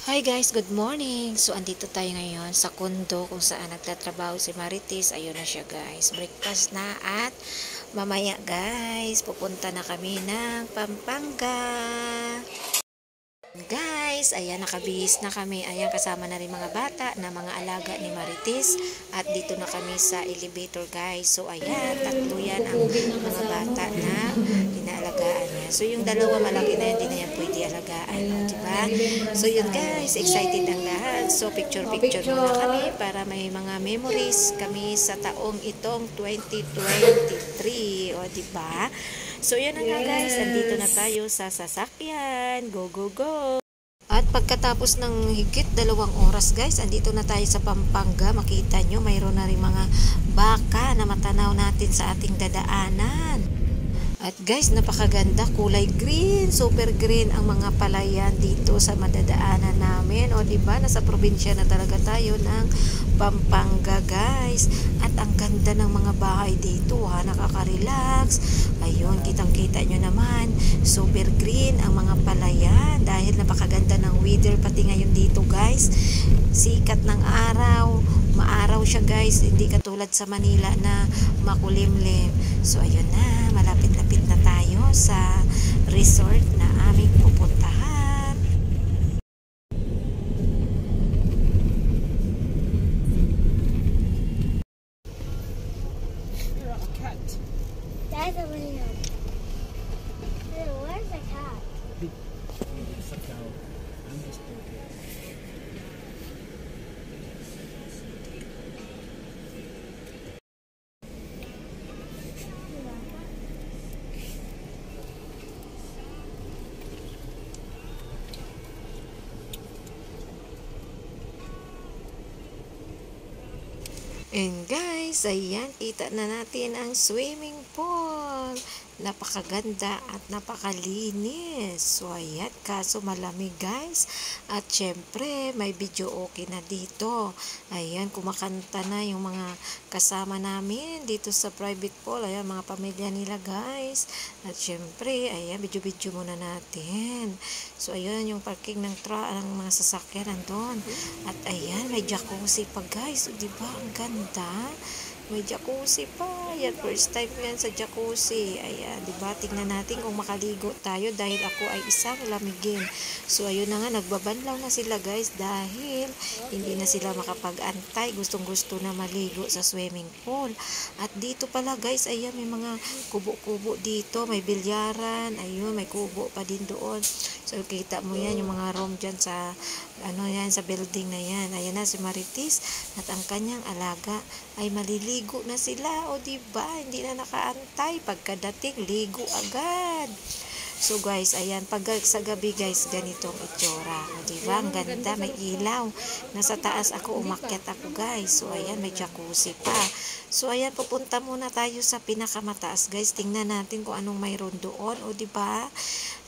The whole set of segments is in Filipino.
Hi guys, good morning. So andito tayo ngayon sa condo kung saan nagtatrabaho si Marites. Ayun na siya guys. Breakfast na at mamaya guys, pupunta na kami ng Pampanga. Guys, ayan nakabihis na kami. Ayan kasama na rin mga bata na mga alaga ni Marites. At dito na kami sa elevator guys. So ayan, tatlo yan ang mga bata na inaalagaan niya. So yung dalawa malaki na yan, hindi na yan pwede alagaan. O, diba? So yun guys, excited ang lahat. So picture-picture muna kami para may mga memories kami sa taong itong 2023. O diba? So, yun na nga guys. Andito na tayo sa sasakyan. Go, go, go! At pagkatapos ng higit 2 oras guys, andito na tayo sa Pampanga. Makita nyo, mayroon na rin mga baka na matanaw natin sa ating dadaanan. At guys, napakaganda, kulay green, super green ang mga palayan dito sa madadaanan namin. O diba, nasa probinsya na talaga tayo ng Pampanga guys. At ang ganda ng mga bahay dito ha, nakaka-relax. Ayun, kitang-kita nyo naman, super green ang mga palayan dahil napakaganda ng weather pati ngayon dito guys. Sikat ng araw, maaraw siya guys, hindi katulad sa Manila na makulimlim. So ayun na, malapit-lapit na tayo sa resort na aming pupuntahan. That's a lion. Where's the cat? And guys, ayan, kita na natin ang swimming pool. Napakaganda at napakalinis. So, ayan, kaso malamig guys. At syempre, may video okay na dito. Ayan, kumakanta na yung mga kasama namin dito sa private pool. Ayan, mga pamilya nila guys. At syempre, ayan, video-video muna natin. So, ayan, yung parking ng ng mga sasakyan nandun. At ayan, may jacuzzi pa guys. O, diba, ang ganda. May jacuzzi pa. Ayan, first time yan sa jacuzzi. Ayan, diba? Tingnan natin kung makaligo tayo dahil ako ay isang lamigin. So, ayun na nga, nagbabanlaw na sila guys dahil hindi na sila makapag-antay. Gustong-gusto na maligo sa swimming pool. At dito pala guys, ayan, may mga kubo-kubo dito. May bilyaran. Ayun, may kubo pa din doon. So, kita mo yan, yung mga room dyan sa, yan, sa building na yan. Ayan na si Marites at ang kanyang alaga ay maliligo na sila. O diba, hindi na nakaantay. Pagkadating, ligo agad. So guys, ayan, pag sa gabi guys, ganitong itsura. O diba, ang ganda, may ilaw. Nasa taas ako, umakyat ako guys. So ayan, may jacuzzi pa. So ayan, pupunta muna tayo sa pinakamataas guys. Tingnan natin kung anong mayroon doon. O diba,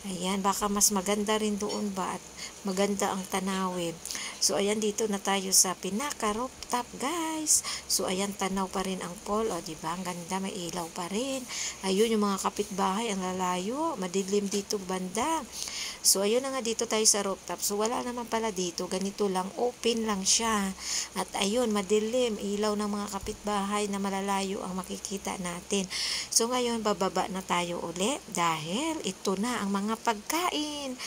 ayan, baka mas maganda rin doon ba at maganda ang tanawin. So ayan, dito na tayo sa pinaka rooftop guys. So ayan, tanaw pa rin ang pool. O diba, ang ganda, may ilaw pa rin. Ayun, yung mga kapitbahay, ang lalayo, madilim dito banda. So ayun na nga, dito tayo sa rooftop. So wala naman pala dito, ganito lang, open lang siya. At ayun, madilim, ilaw ng mga kapitbahay na malalayo ang makikita natin. So ngayon, bababa na tayo uli dahil ito na ang mga pagkain.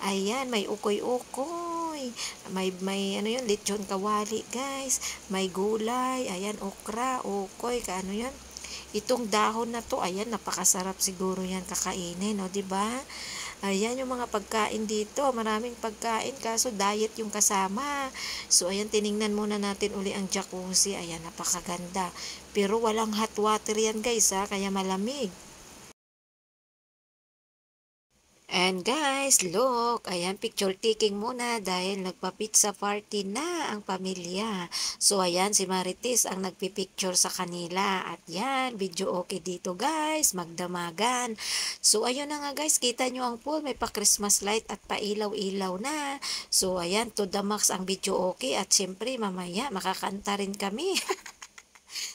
Ayan, may ukoy-ukoy. May ano yun, lechon kawali guys. May gulay, ayan, okra, ukoy, kaano yun. Itong dahon na to, ayan, napakasarap siguro yan kakainin, no, diba? Ayan yung mga pagkain dito, maraming pagkain kaso diet yung kasama. So ayan, tiningnan muna natin uli ang jacuzzi. Ayan, napakaganda. Pero walang hot water yan guys ha, kaya malamig. And guys, look, ayan, picture taking muna dahil nagpa-pizza party na ang pamilya. So ayan, si Marites ang nagpipicture sa kanila. At yan, video okay dito guys, magdamagan. So ayun na nga guys, kita nyo ang pool, may pa-Christmas light at pa-ilaw-ilaw na. So ayan, to the max ang video okay. At syempre mamaya, makakanta rin kami.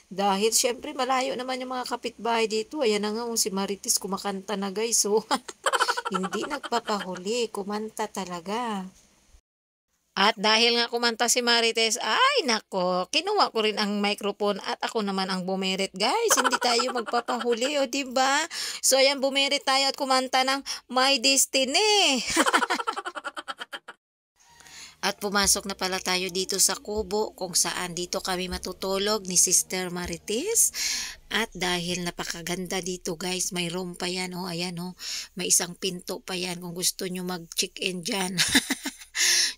Dahil syempre malayo naman yung mga kapitbahay dito. Ayan na nga, si Marites kumakanta na guys. So hindi nagpapahuli, kumanta talaga. At dahil nga kumanta si Marites, ay nako, kinuha ko rin ang microphone at ako naman ang bumirit, guys. Hindi tayo magpapahuli, o diba? So ayan, bumirit tayo at kumanta ng My Destiny. At pumasok na pala tayo dito sa kubo kung saan dito kami matutulog ni Sister Marites. At dahil napakaganda dito, guys, may room pa yan, oh, ayan, oh, may isang pinto pa yan kung gusto nyo mag-check-in dyan.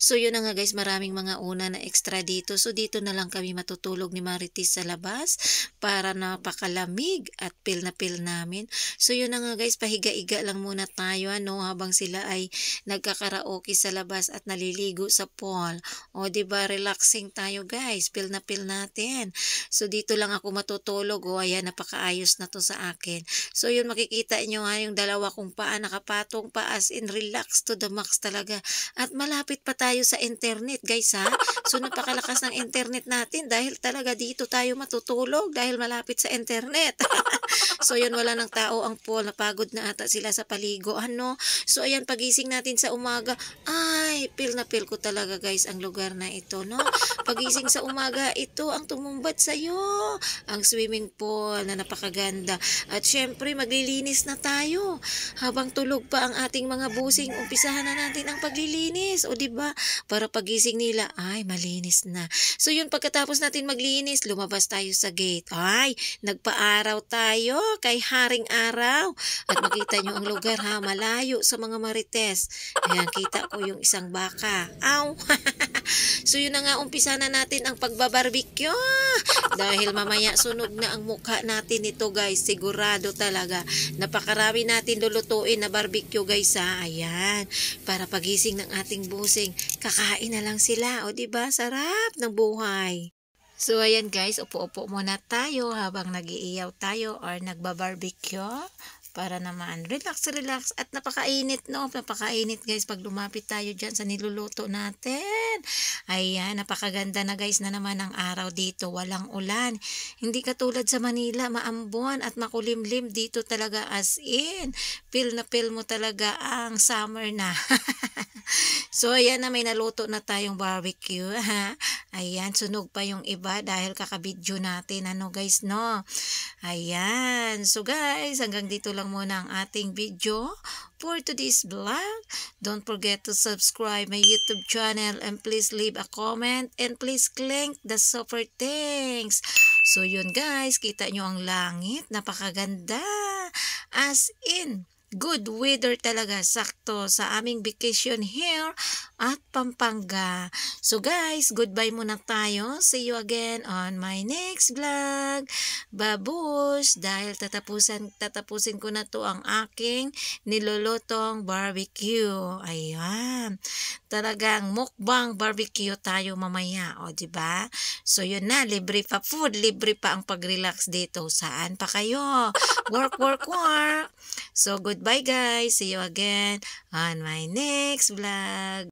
So yun na nga, guys, maraming mga una na extra dito. So dito na lang kami matutulog ni Marites sa labas para napakalamig at feel na feel namin. So yun na nga, guys, pahiga-iga lang muna tayo ano, habang sila ay nagkakaraoke sa labas at naliligo sa pool. O diba, relaxing tayo, guys, feel na feel natin. So dito lang ako matutulog. O ayan, napakaayos na to sa akin. So yun, makikita nyo nga yung dalawa kong paa nakapatong pa, as in relax to the max talaga. At malapit pa tayo sa internet, guys, ha. So napakalakas ng internet natin dahil talaga dito tayo matutulog dahil malapit sa internet. So yun, wala ng tao ang pool, napagod na ata sila sa paligo, ano. So ayan, pagising natin sa umaga, ay feel na feel ko talaga, guys, ang lugar na ito, no. Pagising sa umaga, ito ang tumumbat sa'yo, ang swimming pool na napakaganda. At syempre maglilinis na tayo habang tulog pa ang ating mga busing. Umpisahan na natin ang paglilinis, o diba, para pagising nila ay malinis na. So yun, pagkatapos natin maglinis, lumabas tayo sa gate. Ay, nagpaaraw tayo kay Haring Araw. At makita nyo ang lugar, ha, malayo sa mga Marites. Ayan, kita ko yung isang baka. Aw! So yun na nga, umpisa na natin ang pagbabarbecue. Dahil mamaya sunog na ang mukha natin ito, guys. Sigurado talaga. Napakarami natin lulutuin na barbecue, guys, ha. Ayan. Para pagising ng ating busing, kakain na lang sila. O diba, sarap ng buhay. So ayan, guys, upo-upo muna tayo habang nag-iiyaw tayo or nagbabarbecue. Para naman relax at napakainit, no, napakainit, guys, pag lumapit tayo dyan sa niluluto natin. Ayan, napakaganda na, guys, na naman ang araw dito, walang ulan, hindi katulad sa Manila, maambon at makulimlim. Dito talaga, as in, feel na feel mo talaga ang summer na. So ayan, na may naluto na tayong barbecue, ha. Ayan, sunog pa yung iba dahil kakabidyo natin, ano, guys, no. Ayan, so guys, hanggang dito lang muna ang ating video for today's vlog. Don't forget to subscribe my YouTube channel and please leave a comment and please click the super thanks. So yun, guys, kita nyo ang langit, napakaganda, as in good weather talaga, sakto sa aming vacation here at Pampanga. So guys, goodbye muna tayo. See you again on my next vlog. Babush! Dahil tatapusin ko na to ang aking nilulutong barbecue. Ayan. Talagang mukbang barbecue tayo mamaya. O, diba? So yun na, libre pa food, libre pa ang pag-relax dito. Saan pa kayo? Work. So goodbye, guys. See you again on my next vlog.